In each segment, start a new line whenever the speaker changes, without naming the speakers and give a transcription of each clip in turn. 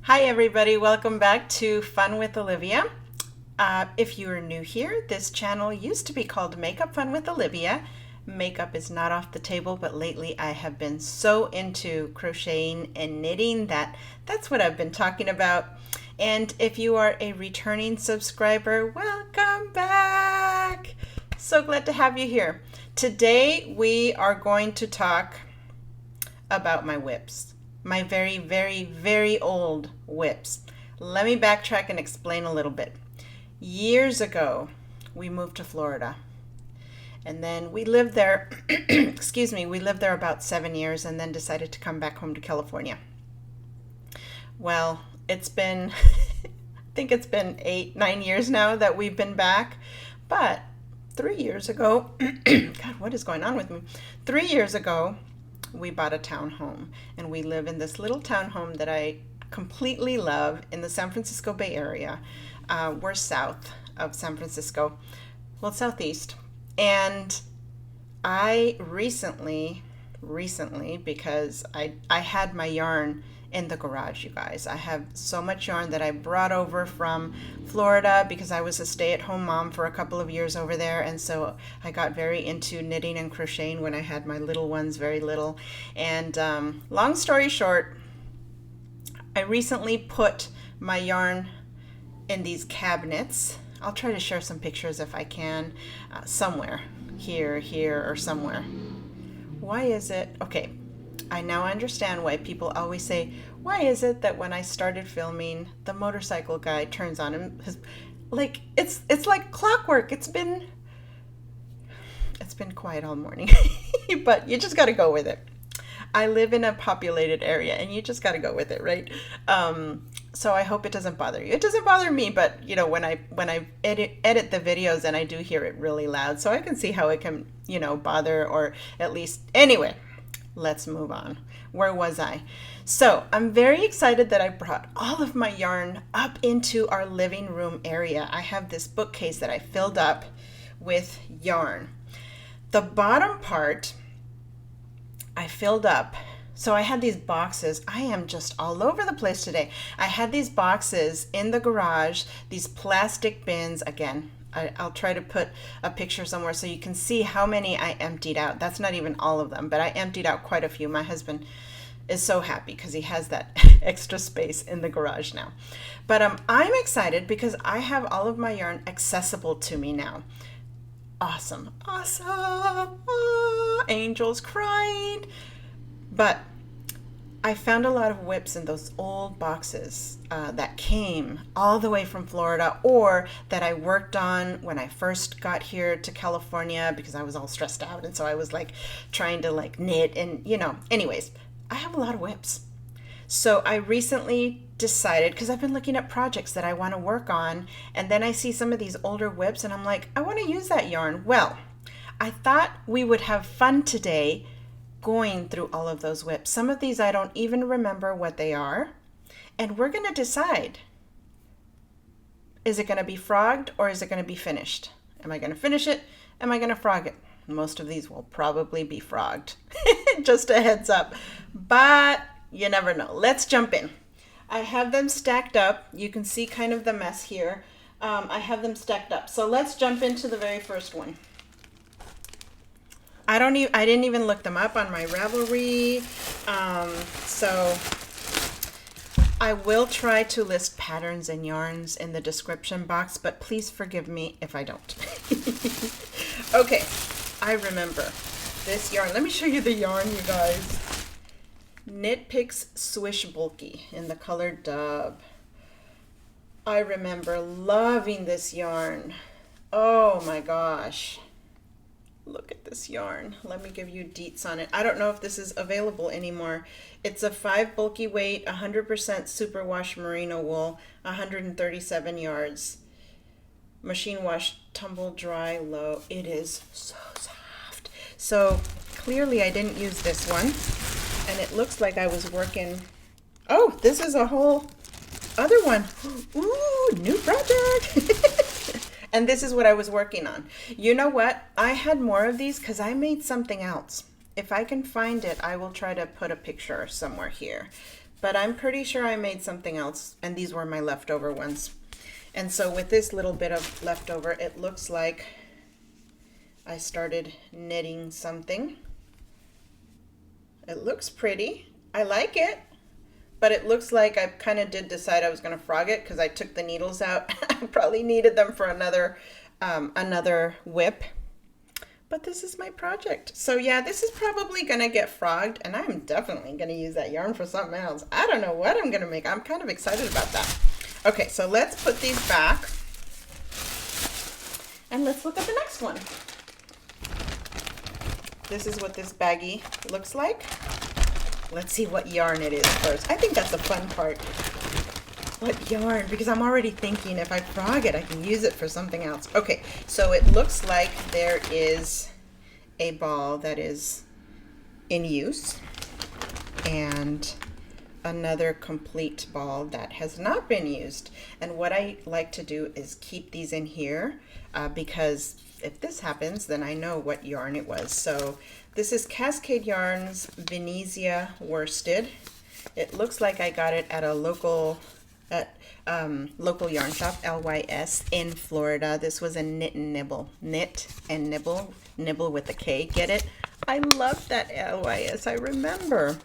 Hi everybody, welcome back to Fun with Olivia. If you are new here, this channel used to be called Makeup Fun with Olivia. Makeup is not off the table, but lately I have been so into crocheting and knitting that's what I've been talking about. And if you are a returning subscriber, welcome back. So glad to have you here. Today we are going to talk about my WIPs. My very, very, very old WIPs. Let me backtrack and explain a little bit. Years ago, we moved to Florida. And then we lived there, excuse me, we lived there about 7 years and then decided to come back home to California. Well, it's been, I think it's been 8-9 years now that we've been back. But 3 years ago, God, what is going on with me? 3 years ago, we bought a townhome and we live in this little townhome that I completely love in the San Francisco Bay Area. We're south of San Francisco, well, southeast. And I recently, because I had my yarn in the garage, you guys. I have so much yarn that I brought over from Florida because I was a stay-at-home mom for a couple of years over there, and so I got very into knitting and crocheting when I had my little ones, very little. And long story short, I recently put my yarn in these cabinets. I'll try to share some pictures if I can, somewhere, here, or somewhere. Why is it, okay, I now understand why people always say, why is it that when I started filming, the motorcycle guy turns on and like, it's like clockwork. It's been quiet all morning, but you just got to go with it. I live in a populated area and you just got to go with it, right? So I hope it doesn't bother you. It doesn't bother me, but you know, when I edit the videos and I do hear it really loud, so I can see how it can, you know, bother, or at least, anyway. Let's move on. Where was I? So I'm very excited that I brought all of my yarn up into our living room area. I have this bookcase that I filled up with yarn. The bottom part I filled up. So I had these boxes. I am just all over the place today. I had these boxes in the garage, these plastic bins. Again, I'll try to put a picture somewhere so you can see how many I emptied out. That's not even all of them, but I emptied out quite a few. My husband is so happy because he has that extra space in the garage now. But I'm excited because I have all of my yarn accessible to me now. Awesome. Oh, angels crying. But I found a lot of WIPs in those old boxes that came all the way from Florida, or that I worked on when I first got here to California because I was all stressed out, and so I was like trying to like knit and, you know, anyways, I have a lot of WIPs. So I recently decided, because I've been looking at projects that I want to work on, and then I see some of these older WIPs and I'm like, I want to use that yarn. Well, I thought we would have fun today going through all of those WIPs. Some of these I don't even remember what they are, and we're going to decide, is it going to be frogged or is it going to be finished? Am I going to finish it? Am I going to frog it? Most of these will probably be frogged. Just a heads up, but you never know. Let's jump in. I have them stacked up. You can see kind of the mess here. I have them stacked up. So let's jump into the very first one. I didn't even look them up on my Ravelry, so I will try to list patterns and yarns in the description box, but please forgive me if I don't. Okay, I remember this yarn. Let me show you the yarn, you guys. Knit Picks Swish Bulky in the color Dub. I remember loving this yarn. Oh my gosh. Look at this yarn. Let me give you deets on it. I don't know if this is available anymore. It's a 5 bulky weight, 100% superwash merino wool, 137 yards. Machine wash, tumble dry, low. It is so soft. So clearly I didn't use this one. And it looks like I was working. Oh, this is a whole other one. Ooh, new project. And this is what I was working on. You know what? I had more of these because I made something else. If I can find it, I will try to put a picture somewhere here. but I'm pretty sure I made something else, and these were my leftover ones. And so with this little bit of leftover, it looks like I started knitting something. It looks pretty. I like it, but it looks like I kind of did decide I was going to frog it because I took the needles out. I probably needed them for another WIP. But this is my project. So yeah, this is probably going to get frogged, and I'm definitely going to use that yarn for something else. I don't know what I'm going to make. I'm kind of excited about that. Okay, so let's put these back, and let's look at the next one. This is what this baggie looks like. Let's see what yarn it is first. I think that's the fun part. What yarn? Because I'm already thinking if I frog it, I can use it for something else. Okay, so it looks like there is a ball that is in use and another complete ball that has not been used. And what I like to do is keep these in here because if this happens, then I know what yarn it was. So this is Cascade Yarns Venezia worsted. It looks like I got it at a local yarn shop, LYS, in Florida. This was a knit and nibble, nibble with a K. Get it? I love that LYS. I remember.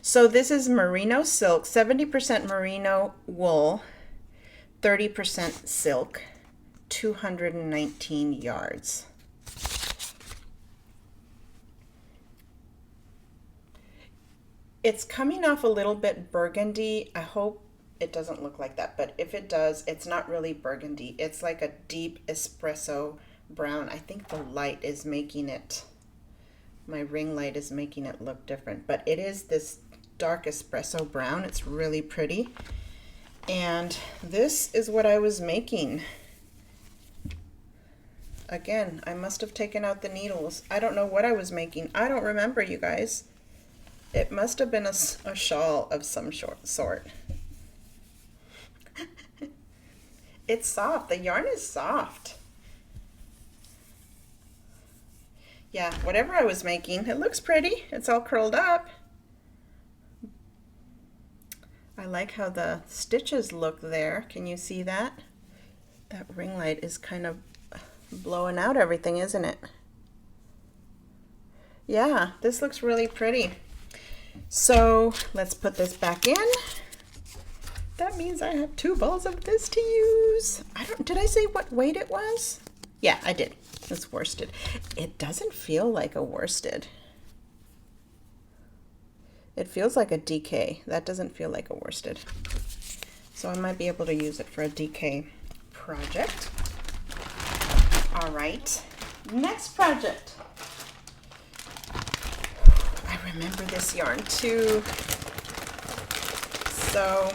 So this is merino silk, 70% merino wool, 30% silk, 219 yards. It's coming off a little bit burgundy. I hope it doesn't look like that, but if it does, it's not really burgundy. It's like a deep espresso brown. I think the light is making it, my ring light is making it look different, but it is this dark espresso brown. It's really pretty. And this is what I was making. Again, I must have taken out the needles. I don't know what I was making. I don't remember, you guys. It must have been a shawl of some sort. It's soft. The yarn is soft. Yeah, whatever I was making, it looks pretty. It's all curled up. I like how the stitches look there. Can you see that? That ring light is kind of blowing out everything, isn't it? Yeah, this looks really pretty. So let's put this back in. That means I have 2 balls of this to use. Did I say what weight it was? Yeah, I did. It's worsted. It doesn't feel like a worsted. It feels like a DK. That doesn't feel like a worsted. So I might be able to use it for a DK project. All right, next project. I remember this yarn too. So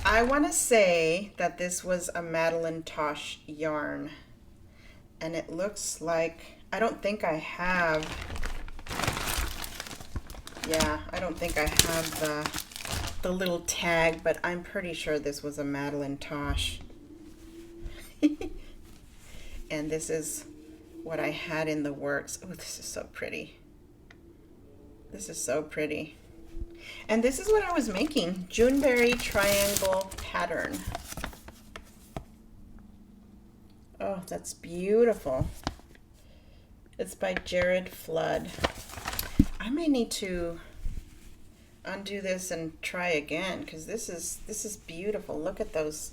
I want to say that this was a Madelinetosh yarn, and it looks like, I don't think I have, I don't think I have the little tag, but I'm pretty sure this was a Madelinetosh. And this is what I had in the works. Oh, this is so pretty. This is so pretty. And this is what I was making, Juneberry Triangle pattern. Oh, that's beautiful. It's by Jared Flood. I may need to undo this and try again because this is beautiful. Look at those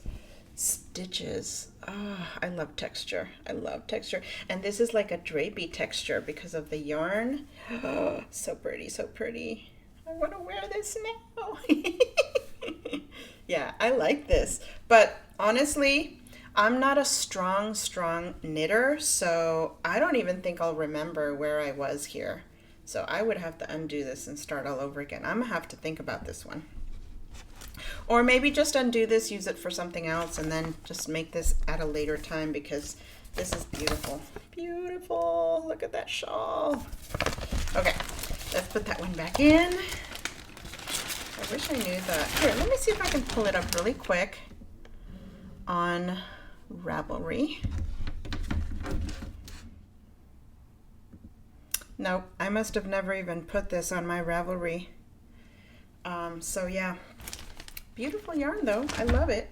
stitches. Oh, I love texture. I love texture. And this is like a drapey texture because of the yarn. Oh, so pretty, so pretty. I want to wear this now. Yeah, I like this. But honestly, I'm not a strong knitter, so I don't even think I'll remember where I was here. So I would have to undo this and start all over again. I'm gonna have to think about this one. Or maybe just undo this, use it for something else, and then just make this at a later time because this is beautiful. Beautiful. Look at that shawl. Okay, let's put that one back in. I wish I knew that. Here, let me see if I can pull it up really quick on Ravelry. Nope, I must have never even put this on my Ravelry So yeah, beautiful yarn though. I love it.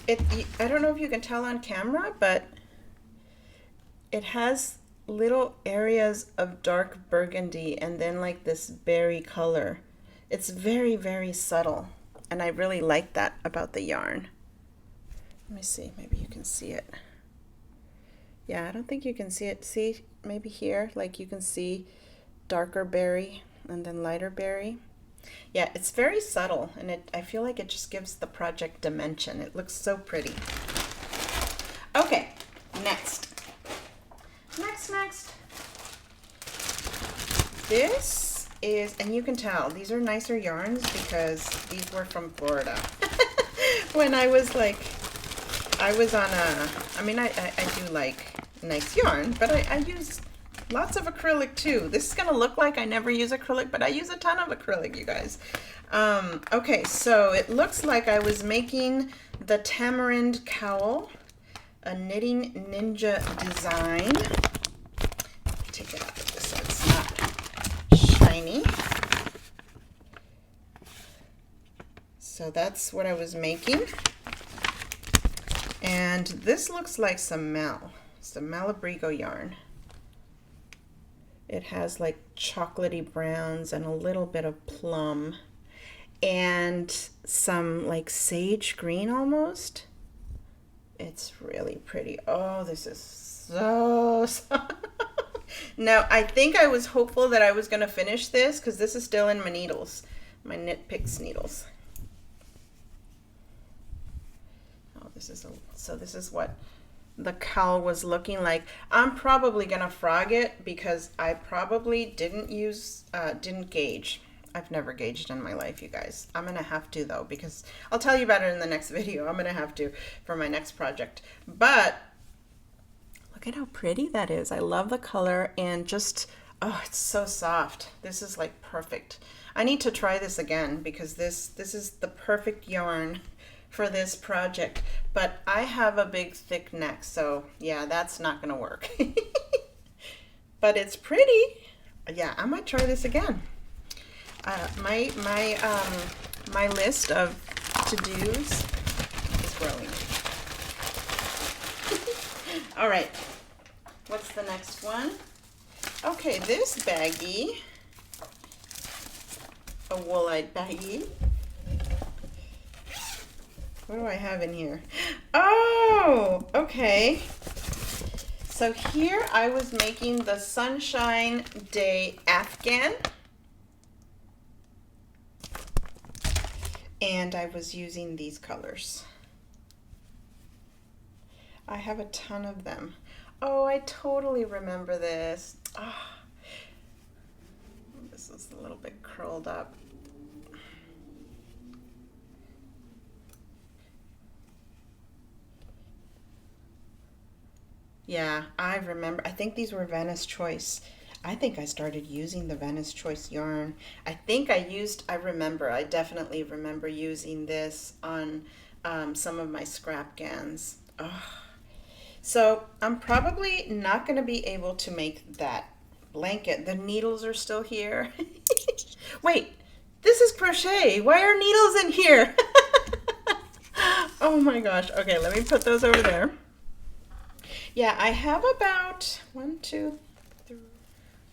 I don't know if you can tell on camera, but it has little areas of dark burgundy and then like this berry color. It's very, very subtle, and I really like that about the yarn. Let me see, maybe you can see it. Yeah, I don't think you can see it. See, maybe here, like you can see darker berry and then lighter berry. Yeah, it's very subtle, and I feel like it just gives the project dimension. It looks so pretty. Okay, next. This is, and you can tell, these are nicer yarns because these were from Florida. When I was on a, I mean, I do like nice yarn, but I use lots of acrylic too. This is gonna look like I never use acrylic, but I use a ton of acrylic, you guys. Okay, so it looks like I was making the Tamarind Cowl, a knitting ninja design. Take it out of this so it's not shiny. So that's what I was making. And this looks like some Malabrigo yarn. It has like chocolatey browns and a little bit of plum and some like sage green almost. It's really pretty. Oh, this is so soft. Now, I think I was hopeful that I was going to finish this because this is still in my needles, my Knit Picks needles. Oh, so this is what the cowl was looking like. I'm probably going to frog it because I probably didn't gauge. I've never gauged in my life, you guys. I'm going to have to though, because I'll tell you about it in the next video. I'm going to have to for my next project. But look at how pretty that is. I love the color and just, oh, it's so soft. This is like perfect. I need to try this again because this is the perfect yarn for this project. But I have a big thick neck, so yeah, that's not going to work. But it's pretty. Yeah, I might try this again. My list of to-dos is growing. All right, what's the next one? Okay, this baggie, a woolite baggie. What do I have in here? Oh, okay. So here I was making the Sunshine Day Afghan. And I was using these colors. I have a ton of them. Oh, I totally remember this. Oh, this is a little bit curled up. Yeah, I remember. I think these were Venice Choice. I think I started using the Venice Choice yarn. I definitely remember using this on some of my scrap gans. Oh. So I'm probably not going to be able to make that blanket. The needles are still here. Wait, this is crochet. Why are needles in here? Oh my gosh. Okay, let me put those over there. Yeah, I have about 1, 2, 3,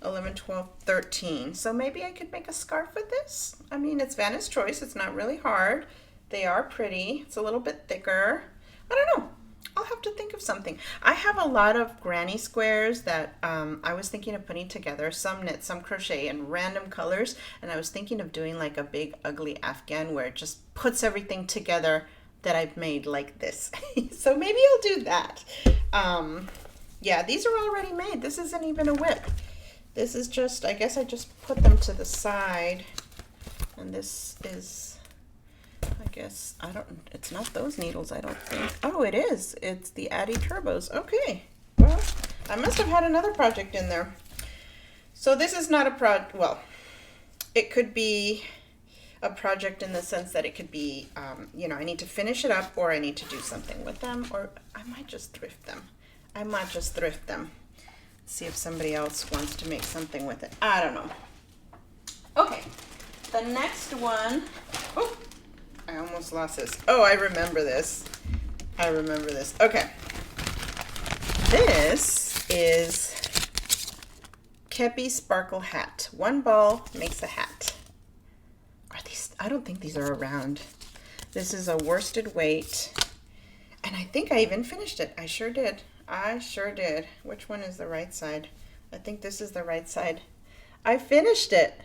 11, 12, 13. So maybe I could make a scarf with this. I mean, it's Venice Choice. It's not really hard. They are pretty. It's a little bit thicker. I don't know. I'll have to think of something. I have a lot of granny squares that I was thinking of putting together. Some knit, some crochet in random colors. And I was thinking of doing like a big ugly Afghan where it just puts everything together that I've made like this. So maybe I'll do that. Yeah, these are already made. This isn't even a WIP. This is just, I guess I just put them to the side. And this is, I guess, it's not those needles, I don't think. Oh, it is. It's the Addy Turbos. Okay. Well, I must have had another project in there. So this is not a well, it could be a project in the sense that it could be, you know, I need to finish it up or I need to do something with them, or I might just thrift them. See if somebody else wants to make something with it. I don't know. Okay, The next one, oh, I almost lost this. Oh, I remember this. I remember this. Okay. This is Kepi Sparkle Hat. One ball makes a hat. Are these, I don't think these are around. This is a worsted weight. And I think I even finished it. I sure did. I sure did. Which one is the right side? I think this is the right side. I finished it.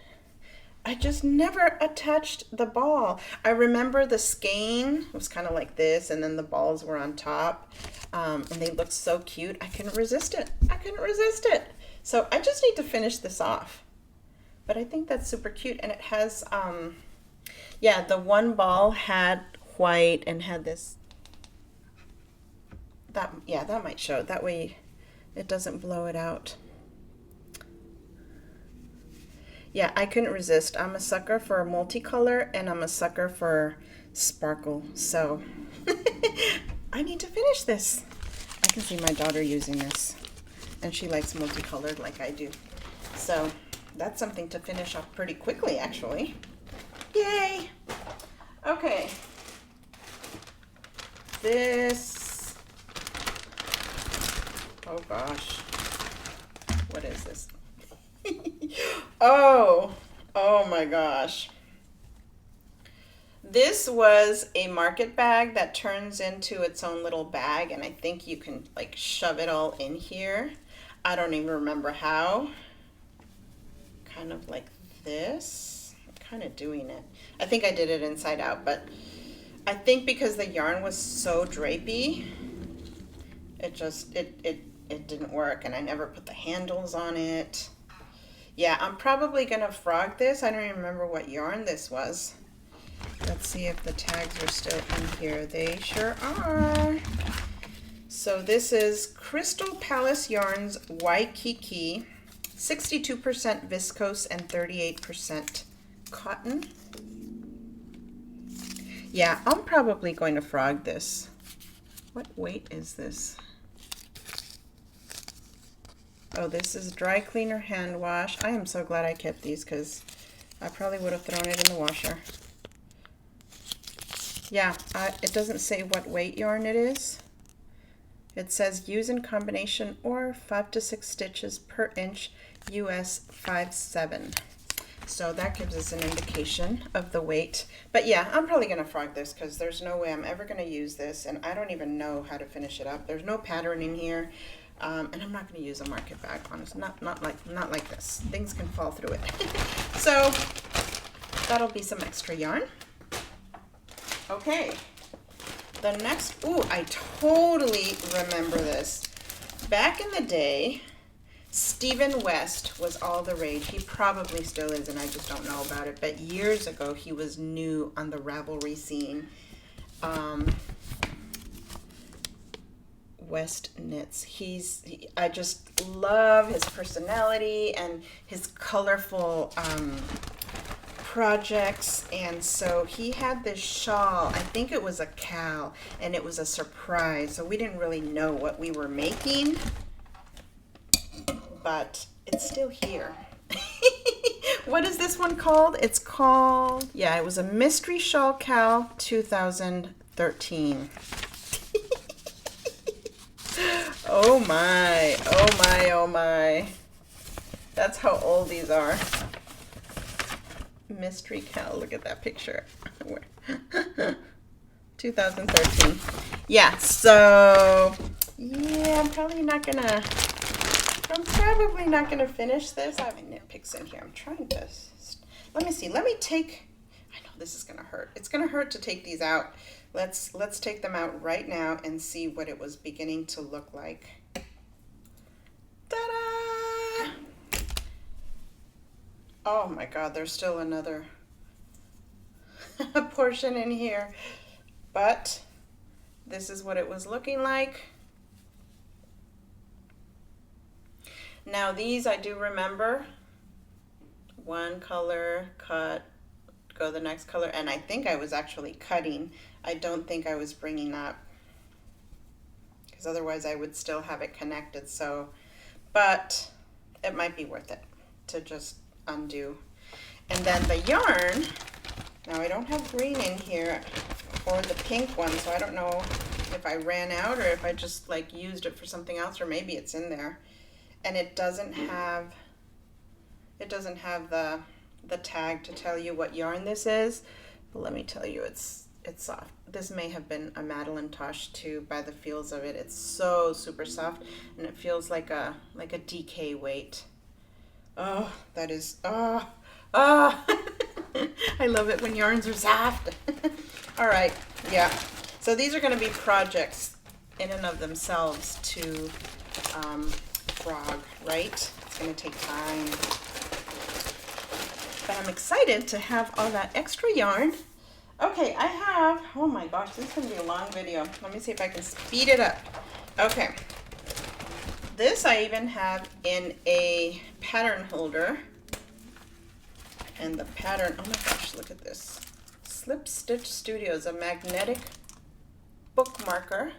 I just never attached the ball. I remember the skein was kind of like this, and then the balls were on top, and they looked so cute. I couldn't resist it. I couldn't resist it. So I just need to finish this off. But I think that's super cute, and it has, yeah, the one ball had white and had this. That, yeah, that might show. That way it doesn't blow it out. Yeah, I couldn't resist. I'm a sucker for multicolor, and I'm a sucker for sparkle. So I need to finish this. I can see my daughter using this, and she likes multicolored like I do. So that's something to finish off pretty quickly, actually. Yay! Okay. This, oh gosh, what is this? Oh my gosh. This was a market bag that turns into its own little bag, and I think you can like shove it all in here. I don't even remember how. Kind of like this. I'm kind of doing it. I think I did it inside out, but I think because the yarn was so drapey, it just, it didn't work, and I never put the handles on it. Yeah, I'm probably gonna frog this. I don't even remember what yarn this was. Let's see if the tags are still in here. They sure are. So this is Crystal Palace Yarns Waikiki, 62% viscose and 38% cotton. Yeah, I'm probably going to frog this. What weight is this? Oh, this is dry cleaner hand wash. I am so glad I kept these because I probably would have thrown it in the washer. Yeah, it doesn't say what weight yarn it is. It says use in combination or 5 to 6 stitches per inch, US 5.7. So that gives us an indication of the weight. But yeah, I'm probably going to frog this because there's no way I'm ever going to use this, and I don't even know how to finish it up. There's no pattern in here. And I'm not going to use a market bag, honestly. Not like this. Things can fall through it. So that'll be some extra yarn. Okay. The next, ooh, I totally remember this. Back in the day, Stephen West was all the rage. He probably still is, and I just don't know about it. But years ago, he was new on the Ravelry scene. West Knits. I just love his personality and his colorful projects. And so he had this shawl. I think it was a cowl, and it was a surprise. So we didn't really know what we were making, but it's still here. What is this one called? It's called, yeah, it was a Mystery Shawl Cowl 2013. Oh my, oh my, oh my. That's how old these are. Mystery cowl, look at that picture. 2013. Yeah, so, yeah, I'm probably not gonna finish this. I have nitpicks in here. I'm trying to, let me see, let me take, I know this is gonna hurt. It's gonna hurt to take these out. Let's take them out right now and see what it was beginning to look like. Ta-da! Oh my God, there's still another portion in here. But this is what it was looking like. Now these I do remember. One color, cut, go the next color, and I think I was actually cutting. I don't think I was bringing up, because otherwise I would still have it connected. So, but it might be worth it to just undo. And then the yarn, now I don't have green in here or the pink one, so I don't know if I ran out or if I just like used it for something else, or maybe it's in there. And it doesn't have the tag to tell you what yarn this is, but let me tell you, it's soft. This may have been a Madelinetosh too, by the feels of it. It's so super soft, and it feels like a DK weight. Oh, that is, oh. I love it when yarns are soft. All right, yeah. So these are going to be projects in and of themselves to frog, right? It's going to take time. But I'm excited to have all that extra yarn. Okay, I have, oh my gosh, this is going to be a long video. Let me see if I can speed it up. Okay. This I even have in a pattern holder. And the pattern, oh my gosh, look at this. Slip Stitch Studios, a magnetic bookmarker.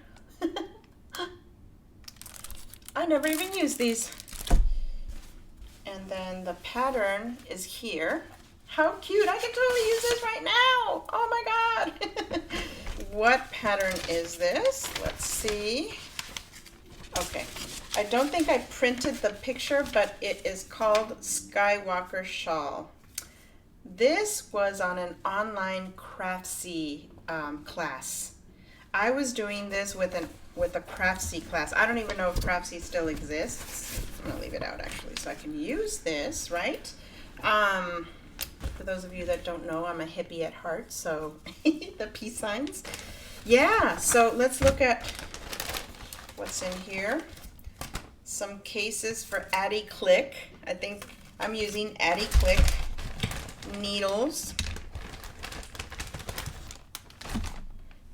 I never even used these. And then the pattern is here. How cute, I can totally use this right now. Oh my God. What pattern is this? Let's see. Okay, I don't think I printed the picture, but it is called Skywalker Shawl. This was on an online Craftsy class. I was doing this with a Craftsy class. I don't even know if Craftsy still exists. I'm gonna leave it out actually so I can use this, right? For those of you that don't know, I'm a hippie at heart, so the peace signs. Yeah, so let's look at what's in here. Some cases for acrylic. I think I'm using acrylic needles.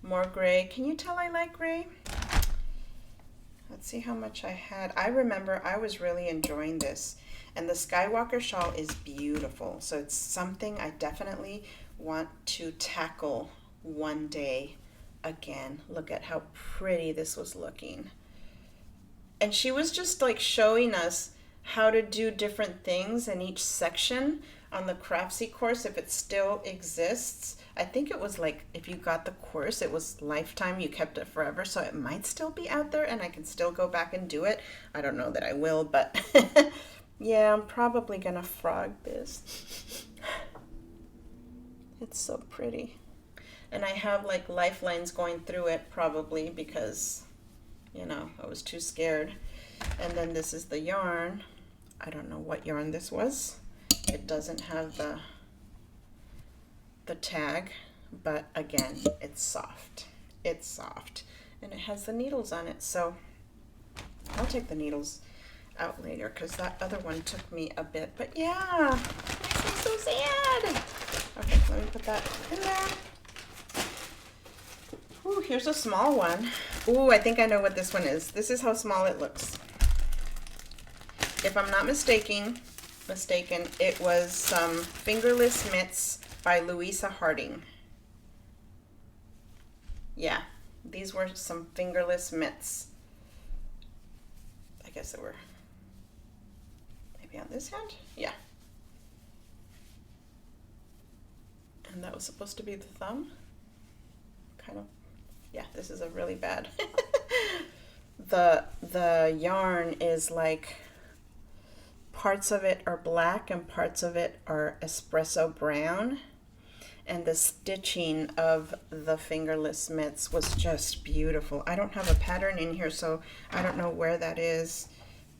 More gray. Can you tell I like gray? Let's see how much I had. I remember I was really enjoying this. And the Skywalker shawl is beautiful. So it's something I definitely want to tackle one day again. Look at how pretty this was looking. And she was just like showing us how to do different things in each section on the Craftsy course, if it still exists. I think it was like, if you got the course, it was lifetime, you kept it forever, so it might still be out there and I can still go back and do it. I don't know that I will, but yeah, I'm probably gonna frog this. It's so pretty. And I have like lifelines going through it probably because, you know, I was too scared. And then this is the yarn. I don't know what yarn this was. It doesn't have the tag, but again, it's soft. It's soft. And it has the needles on it, so I'll take the needles out later because that other one took me a bit. But yeah, I'm so sad. Okay, let me put that in there. Ooh, here's a small one. Ooh, I think I know what this one is. This is how small it looks. If I'm not mistaken, it was some Fingerless mitts by Louisa Harding. Yeah, these were some Fingerless mitts. I guess they were maybe on this hand? Yeah. And that was supposed to be the thumb. Kind of, yeah, this is a really bad. The yarn is like, parts of it are black and parts of it are espresso brown. And the stitching of the Fingerless mitts was just beautiful. I don't have a pattern in here, so I don't know where that is.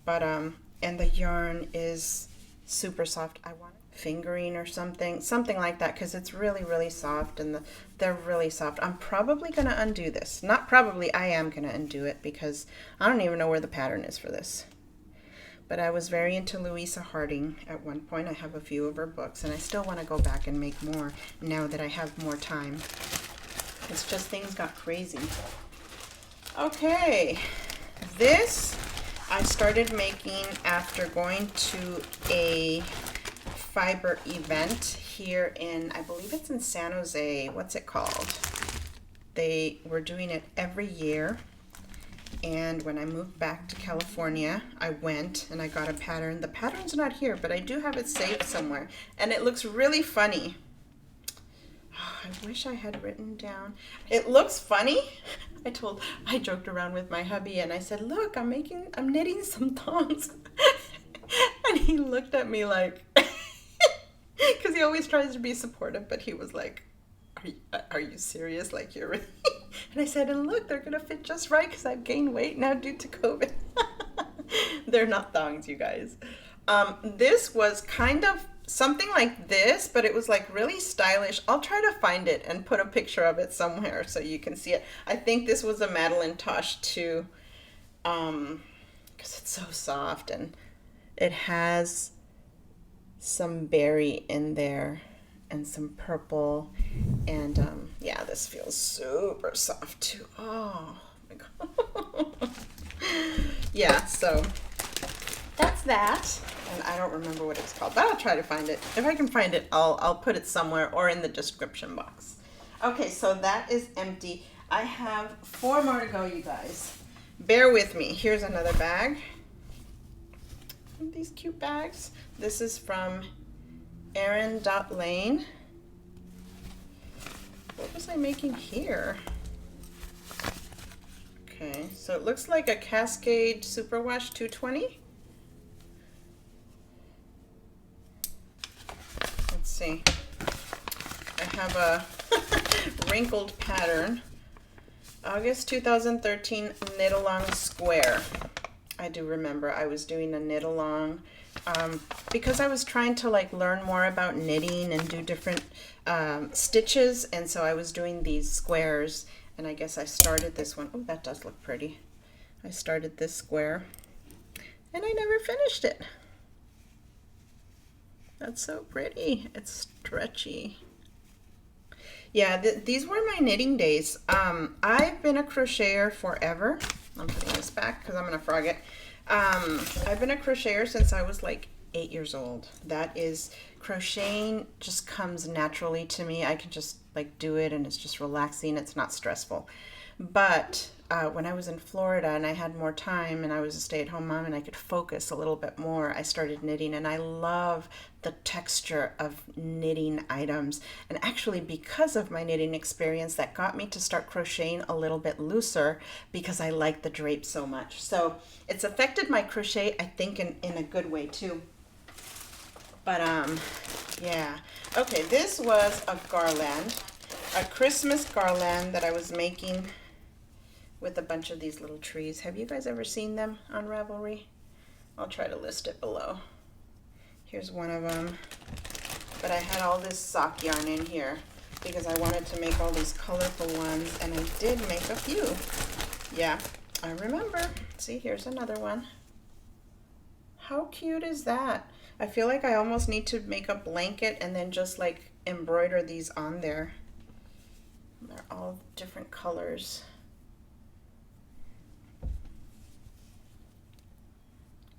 But, and the yarn is super soft. I want fingering or something like that, because it's really, really soft, and they're really soft. I'm probably going to undo this. Not probably, I am going to undo it, because I don't even know where the pattern is for this. But I was very into Louisa Harding at one point. I have a few of her books, and I still want to go back and make more now that I have more time. It's just things got crazy. Okay, this I started making after going to a fiber event here in, I believe it's in San Jose. What's it called? They were doing it every year. And when I moved back to California, I went and I got a pattern. The pattern's not here, but I do have it saved somewhere. And it looks really funny. Oh, I wish I had written down. It looks funny. I joked around with my hubby and I said, look, I'm knitting some thongs. And he looked at me like, because he always tries to be supportive, but he was like, are you serious? Like, you're really? And I said, and look, they're gonna fit just right because I've gained weight now due to COVID. They're not thongs, you guys. This was kind of something like this, but it was like really stylish. I'll try to find it and put a picture of it somewhere so you can see it. I think this was a Madelinetosh too, because it's so soft and it has some berry in there and some purple, and yeah, this feels super soft too. Oh my god. Yeah, so that's that, and I don't remember what it's called, but I'll try to find it. If I can find it, I'll put it somewhere or in the description box. Okay, so that is empty. I have 4 more to go, you guys. Bear with me. Here's another bag. These cute bags. This is from Erin.Lane. What was I making here? Okay, so it looks like a Cascade Superwash 220. Let's see. I have a wrinkled pattern. August 2013 knit along square. I do remember I was doing a knit along because I was trying to like learn more about knitting and do different stitches, and so I was doing these squares, and I guess I started this one. Oh, that does look pretty. I started this square and I never finished it. That's so pretty. It's stretchy. Yeah, these were my knitting days. I've been a crocheter forever. I'm putting this back because I'm gonna frog it. I've been a crocheter since I was like 8 years old. That is, crocheting just comes naturally to me. I can just like do it and it's just relaxing. It's not stressful. But when I was in Florida and I had more time and I was a stay-at-home mom and I could focus a little bit more, I started knitting, and I love the texture of knitting items. And actually, because of my knitting experience, that got me to start crocheting a little bit looser because I like the drape so much. So it's affected my crochet, I think, in a good way too. But yeah. Okay, this was a garland, a Christmas garland that I was making with a bunch of these little trees. Have you guys ever seen them on Ravelry? I'll try to list it below. Here's one of them. But I had all this sock yarn in here because I wanted to make all these colorful ones, and I did make a few. Yeah, I remember. See, here's another one. How cute is that? I feel like I almost need to make a blanket and then just like embroider these on there. They're all different colors.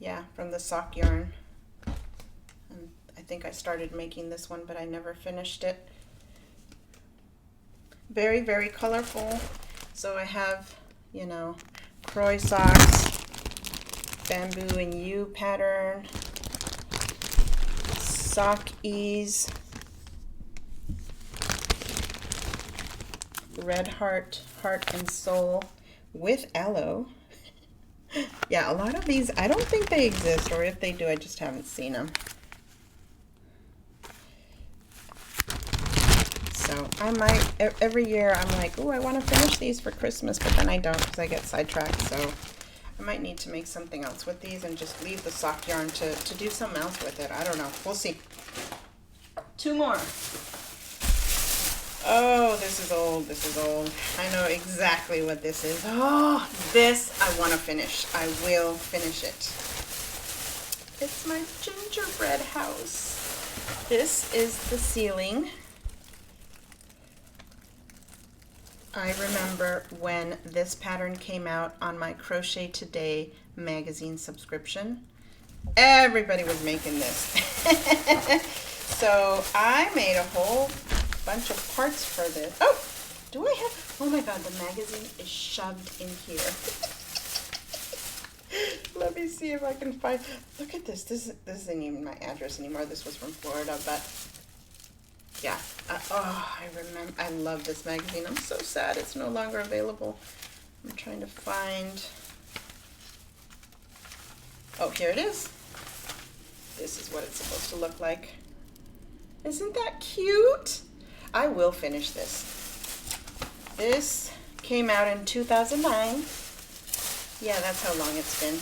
Yeah, from the sock yarn. And I think I started making this one, but I never finished it. Very, very colorful. So I have, you know, Croy socks, bamboo and yew pattern, sock ease, red heart, heart and soul with aloe. Yeah, a lot of these, I don't think they exist, or if they do, I just haven't seen them. So I might, every year I'm like, oh, I want to finish these for Christmas, but then I don't because I get sidetracked. So I might need to make something else with these and just leave the sock yarn to do something else with it. I don't know. We'll see. 2 more. Oh, this is old. This is old. I know exactly what this is. Oh, this I want to finish. I will finish it. It's my gingerbread house. This is the ceiling. I remember when this pattern came out on my Crochet Today magazine subscription. Everybody was making this. So I made a whole bunch of parts for this. Oh, do I have, oh my God, the magazine is shoved in here. me see if I can find, look at this. This isn't even my address anymore. This was from Florida, but yeah. Oh, I remember, I love this magazine. I'm so sad it's no longer available. I'm trying to find, oh, here it is. This is what it's supposed to look like. Isn't that cute? I will finish this. This came out in 2009. Yeah, that's how long it's been.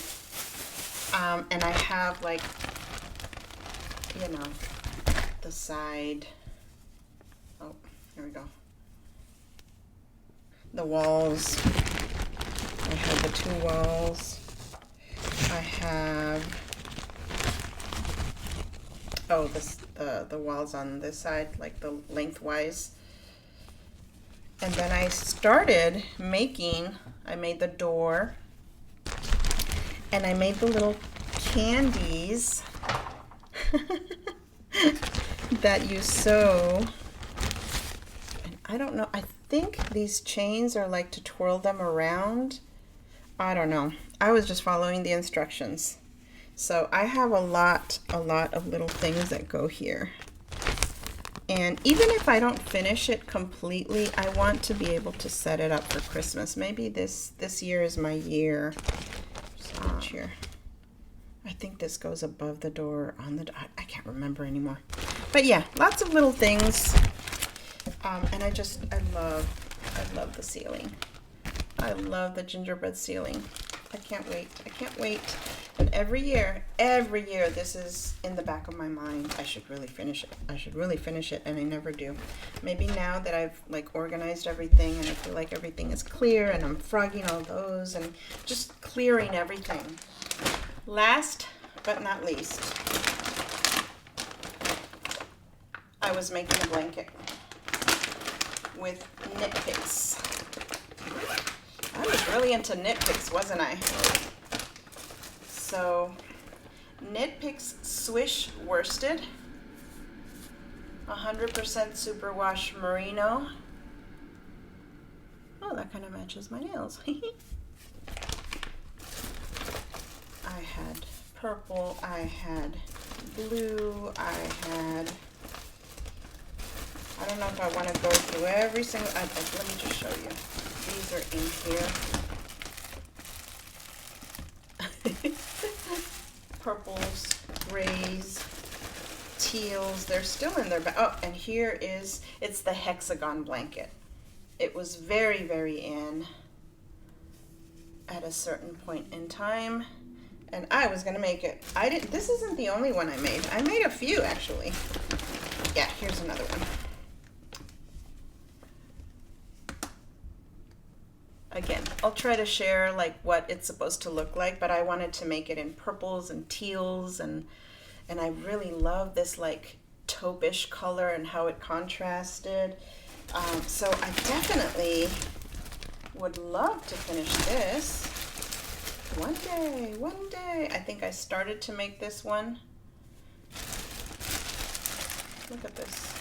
And I have, like, you know, the side. Oh, here we go. The walls. I have the two walls. I have, oh, the walls on this side, like the lengthwise. And then I started making, I made the door, and I made the little candies that you sew. And I don't know, I think these chains are like to twirl them around. I don't know. I was just following the instructions. So I have a lot of little things that go here. And even if I don't finish it completely, I want to be able to set it up for Christmas. Maybe this year is my year. Here. I think this goes above the door on the, I can't remember anymore. But yeah, lots of little things. And I love the ceiling. I love the gingerbread ceiling. I can't wait. I can't wait. And every year, this is in the back of my mind. I should really finish it. I should really finish it, and I never do. Maybe now that I've like organized everything and I feel like everything is clear and I'm frogging all those and just clearing everything. Last but not least, I was making a blanket with knit picks. I was really into knit picks, wasn't I? So, knit picks Swish worsted, 100% superwash merino. Oh, that kind of matches my nails. I had purple, I had blue, I don't know if I want to go through every single, let me just show you. These are in here. Purples, grays, teals, they're still in there. Oh, and here is, it's the hexagon blanket. It was very, very in at a certain point in time, and I was gonna make it. This isn't the only one I made. I made a few, actually. Yeah, here's another one. Again, I'll try to share like what it's supposed to look like, but I wanted to make it in purples and teals, and I really love this like taupe-ish color and how it contrasted. So I definitely would love to finish this one day, one day. I think I started to make this one. Look at this.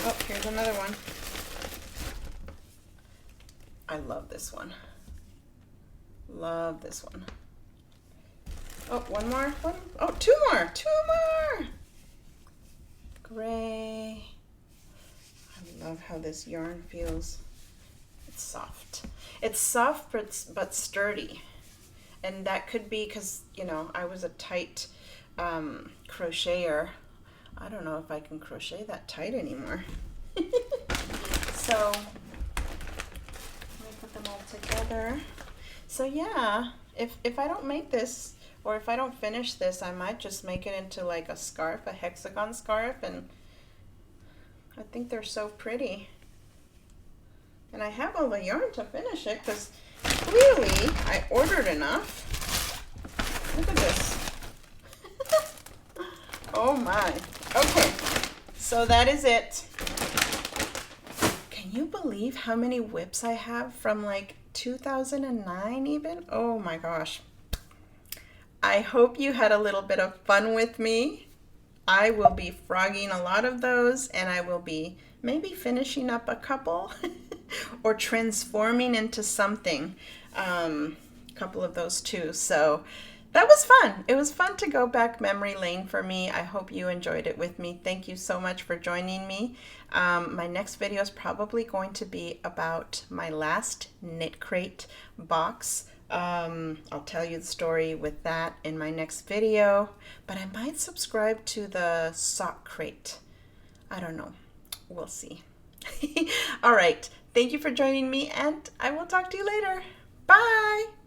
Oh, here's another one. I love this one. Love this one. Oh, one more. Oh, two more. Gray. I love how this yarn feels. It's soft. It's soft, but sturdy. And that could be because, you know, I was a tight crocheter. I don't know if I can crochet that tight anymore. So, let me put them all together. So yeah, if I don't make this, or if I don't finish this, I might just make it into like a scarf, a hexagon scarf, and I think they're so pretty. And I have all the yarn to finish it, because clearly I ordered enough. Look at this. Oh my. Okay, so that is it. Can you believe how many WIPs I have from like 2009 even? Oh my gosh. I hope you had a little bit of fun with me. I will be frogging a lot of those, and I will be maybe finishing up a couple or transforming into something. A couple of those too. So that was fun. It was fun to go back memory lane for me. I hope you enjoyed it with me. Thank you so much for joining me. My next video is probably going to be about my last knit crate box. I'll tell you the story with that in my next video, but I might subscribe to the sock crate. I don't know. We'll see. All right. Thank you for joining me, and I will talk to you later. Bye.